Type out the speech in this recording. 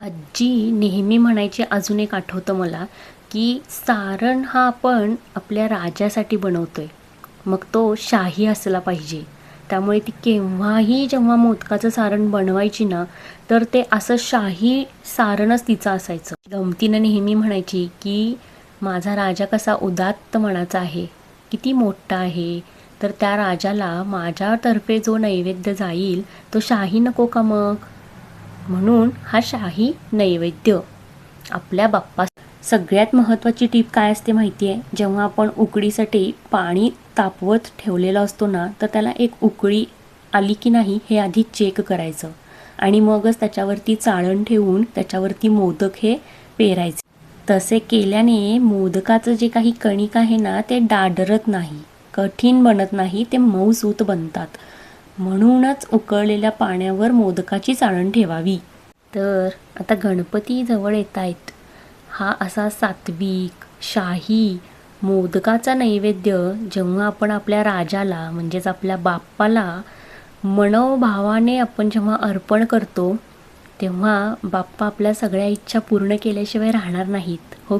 आजी नेहमी म्हणायची, अजून एक आठवतं मला, की सारण हा आपण आपल्या राजासाठी बनवतोय. मग तो शाही असला पाहिजे. त्यामुळे ती केव्हाही जेव्हा मोदकाचं सारण बनवायची ना, तर ते असं शाही सारणच तिचं असायचं. गमतीनं नेहमी म्हणायची, की माझा राजा कसा उदात्त मनाचा आहे, किती मोठा आहे. तर त्या राजाला माझ्यातर्फे जो नैवेद्य जाईल, तो शाही नको का मग? म्हणून हा शाही नैवेद्य आपल्या बाप्पा. सगळ्यात महत्त्वाची टीप काय असते माहिती आहे? जेव्हा आपण उकडीसाठी पाणी तापवत ठेवलेलं असतो ना, तर त्याला एक उकळी आली की नाही हे आधी चेक करायचं आणि मगच त्याच्यावरती चाळण ठेवून त्याच्यावरती मोदक हे पेरायचे. तसे केल्याने मोदकाचं जे काही कणिक आहे ना, ते डाडरत नाही, कठीण बनत नाही, ते मऊसूत बनतात. म्हणूनच उकळलेल्या पाण्यावर मोदकाची चाळण ठेवावी. तर आता गणपती जवळ येत आहेत. हा असा सात्विक, शाही, मोदकाचा नैवेद्य जेव्हा आपण आपल्या राजाला म्हणजेच आपल्या बाप्पाला मनोभावाने आपण जेव्हा अर्पण करतो, तेव्हा बाप्पा आपल्या सगळ्या इच्छा पूर्ण केल्याशिवाय राहणार नाहीत, हो.